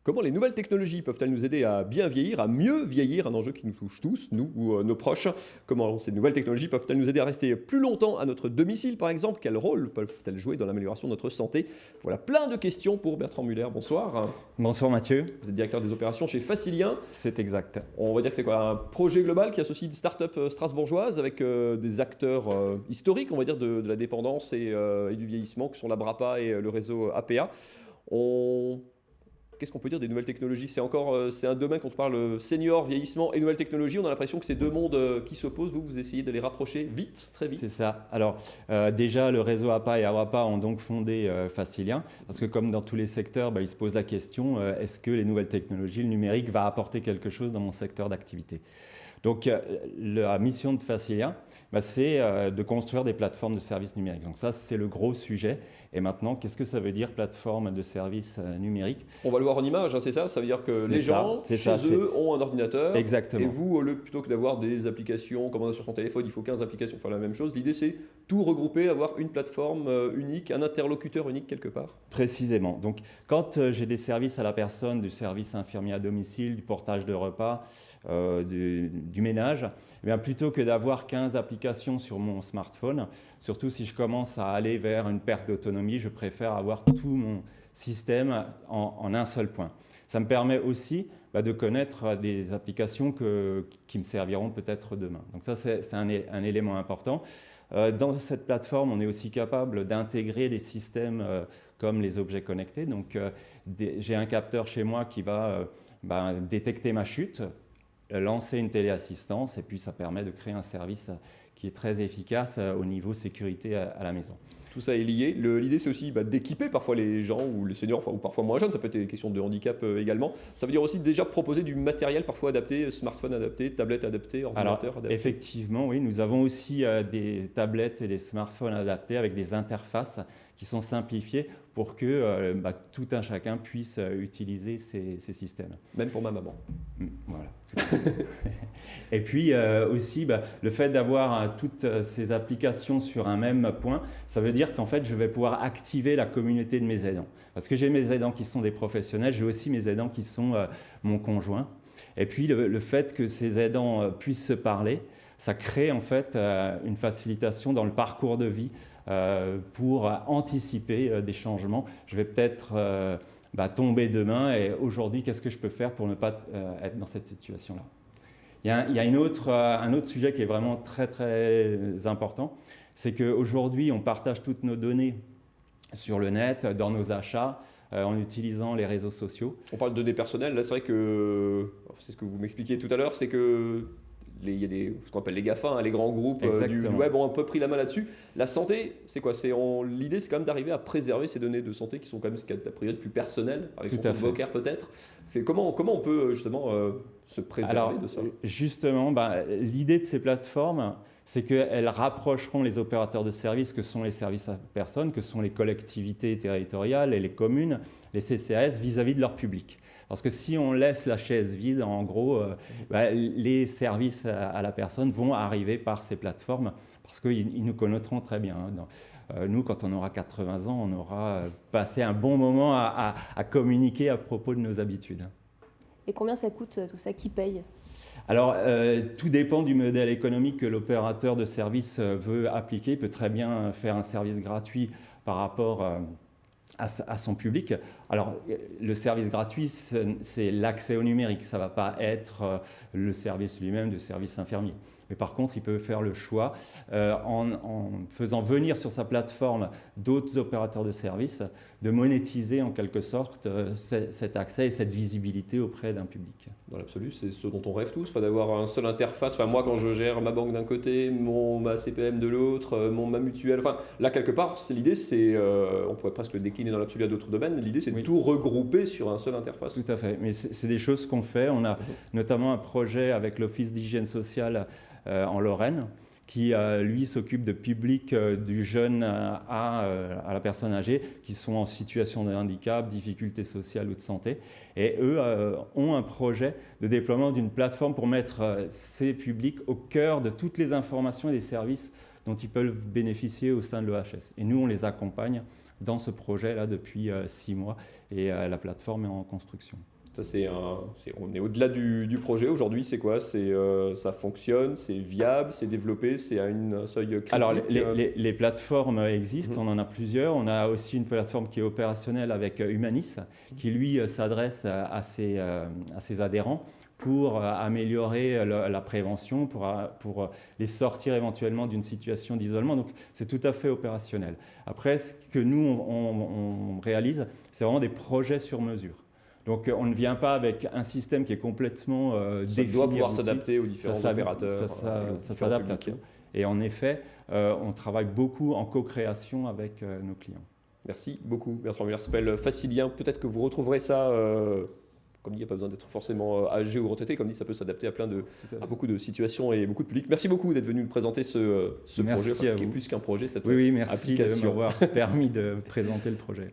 Comment les nouvelles technologies peuvent-elles nous aider à bien vieillir, à mieux vieillir, un enjeu qui nous touche tous, nous ou nos proches? Comment ces nouvelles technologies peuvent-elles nous aider à rester plus longtemps à notre domicile, par exemple? Quel rôle peuvent-elles jouer dans l'amélioration de notre santé? Voilà plein de questions pour Bertrand Muller. Bonsoir. Bonsoir Mathieu. Vous êtes directeur des opérations chez Facilien. C'est exact. On va dire que c'est quoi? Un projet global qui associe une start-up strasbourgeoise avec des acteurs historiques, on va dire, de la dépendance et du vieillissement, qui sont la BRAPA et le réseau APA. Qu'est-ce qu'on peut dire des nouvelles technologies? C'est un domaine, quand on parle senior, vieillissement et nouvelles technologies, on a l'impression que c'est deux mondes qui s'opposent. Vous essayez de les rapprocher vite, très vite. C'est ça. Alors déjà, le réseau APA et AWAPA ont donc fondé Facilien, parce que comme dans tous les secteurs, ils se posent la question, est-ce que les nouvelles technologies, le numérique va apporter quelque chose dans mon secteur d'activité? Donc la mission de Facilien, c'est de construire des plateformes de services numériques. Donc ça, c'est le gros sujet. Et maintenant, qu'est-ce que ça veut dire plateforme de services numériques? On va le voir en image, hein, c'est ça? Ça veut dire que les gens, chez eux, ont un ordinateur. Exactement. Et vous, plutôt que d'avoir des applications, comme on a sur son téléphone, il faut 15 applications pour faire la même chose. L'idée, c'est tout regrouper, avoir une plateforme unique, un interlocuteur unique quelque part. Précisément. Donc, quand j'ai des services à la personne, du service infirmier à domicile, du portage de repas, du ménage, eh bien, plutôt que d'avoir 15 applications sur mon smartphone, surtout si je commence à aller vers une perte d'autonomie, je préfère avoir tout mon système en un seul point. Ça me permet aussi de connaître des applications qui me serviront peut-être demain. Donc ça, c'est un élément important. Dans cette plateforme, on est aussi capable d'intégrer des systèmes comme les objets connectés. Donc j'ai un capteur chez moi qui va détecter ma chute, lancer une téléassistance, et puis ça permet de créer un service qui est très efficace au niveau sécurité à la maison. Tout ça est lié. L'idée, c'est aussi d'équiper parfois les gens ou les seniors, ou parfois moins jeunes, ça peut être des questions de handicap également. Ça veut dire aussi déjà proposer du matériel parfois adapté, smartphone adapté, tablette adaptée, ordinateur adapté. Effectivement, oui, nous avons aussi des tablettes et des smartphones adaptés avec des interfaces qui sont simplifiées pour que tout un chacun puisse utiliser ces systèmes. Même pour ma maman. Voilà. Et puis aussi, le fait d'avoir toutes ces applications sur un même point, ça veut dire qu'en fait, je vais pouvoir activer la communauté de mes aidants. Parce que j'ai mes aidants qui sont des professionnels, j'ai aussi mes aidants qui sont mon conjoint. Et puis, le fait que ces aidants puissent se parler, ça crée en fait une facilitation dans le parcours de vie pour anticiper des changements. Je vais peut-être tomber demain et aujourd'hui, qu'est-ce que je peux faire pour ne pas être dans cette situation-là? Il y a un autre sujet qui est vraiment très très important, c'est qu'aujourd'hui, on partage toutes nos données sur le net, dans nos achats, en utilisant les réseaux sociaux. On parle de données personnelles, là c'est vrai que, c'est ce que vous m'expliquiez tout à l'heure, c'est que il y a ce qu'on appelle les GAFA, hein, les grands groupes du web ont un peu pris la main là-dessus. La santé, c'est quoi? L'idée, c'est quand même d'arriver à préserver ces données de santé qui sont quand même ce qu'il y a a priori de plus personnel, avec son compte bancaire peut-être. Comment on peut justement se préserver de ça? Justement, l'idée de ces plateformes, c'est qu'elles rapprocheront les opérateurs de services que sont les services à personnes, que sont les collectivités territoriales et les communes, les CCAS, vis-à-vis de leur public. Parce que si on laisse la chaise vide, en gros, les services à la personne vont arriver par ces plateformes parce qu'ils nous connaîtront très bien. Nous, quand on aura 80 ans, on aura passé un bon moment à communiquer à propos de nos habitudes. Et combien ça coûte tout ça? Qui paye? Alors, tout dépend du modèle économique que l'opérateur de service veut appliquer. Il peut très bien faire un service gratuit par rapport à son public. Alors, le service gratuit, c'est l'accès au numérique. Ça ne va pas être le service lui-même de service infirmier. Mais par contre, il peut faire le choix, en faisant venir sur sa plateforme d'autres opérateurs de services, de monétiser en quelque sorte cet accès et cette visibilité auprès d'un public. Dans l'absolu, c'est ce dont on rêve tous, d'avoir un seul interface. Moi, quand je gère ma banque d'un côté, ma CPM de l'autre, ma mutuelle, là, quelque part, l'idée, on pourrait presque le décliner dans l'absolu à d'autres domaines. L'idée, c'est de tout regrouper sur un seul interface. Tout à fait. Mais c'est des choses qu'on fait. On a notamment un projet avec l'Office d'hygiène sociale en Lorraine, qui, lui, s'occupe de public du jeune à la personne âgée qui sont en situation de handicap, difficultés sociales ou de santé. Et eux ont un projet de déploiement d'une plateforme pour mettre ces publics au cœur de toutes les informations et des services dont ils peuvent bénéficier au sein de l'EHS. Et nous, on les accompagne dans ce projet-là depuis 6 mois et la plateforme est en construction. Ça, on est au-delà du projet aujourd'hui, c'est quoi? Ça fonctionne, c'est viable, c'est développé, c'est à un seuil critique? Alors les plateformes existent, on en a plusieurs. On a aussi une plateforme qui est opérationnelle avec Humanis, qui lui s'adresse à ses adhérents pour améliorer la prévention, pour les sortir éventuellement d'une situation d'isolement. Donc c'est tout à fait opérationnel. Après, ce que nous, on réalise, c'est vraiment des projets sur mesure. Donc on ne vient pas avec un système qui est complètement défini. Ça doit pouvoir s'adapter aux différents opérateurs. Ça s'adapte à tout. Et en effet, on travaille beaucoup en co-création avec nos clients. Merci beaucoup Bertrand Muller. Ça s'appelle Facilien. Peut-être que vous retrouverez ça, comme dit, il n'y a pas besoin d'être forcément âgé ou retraité. Comme dit, ça peut s'adapter à beaucoup de situations et beaucoup de publics. Merci beaucoup d'être venu nous présenter ce projet, qui est plus qu'un projet, cette oui, merci application. de m'avoir permis de présenter le projet.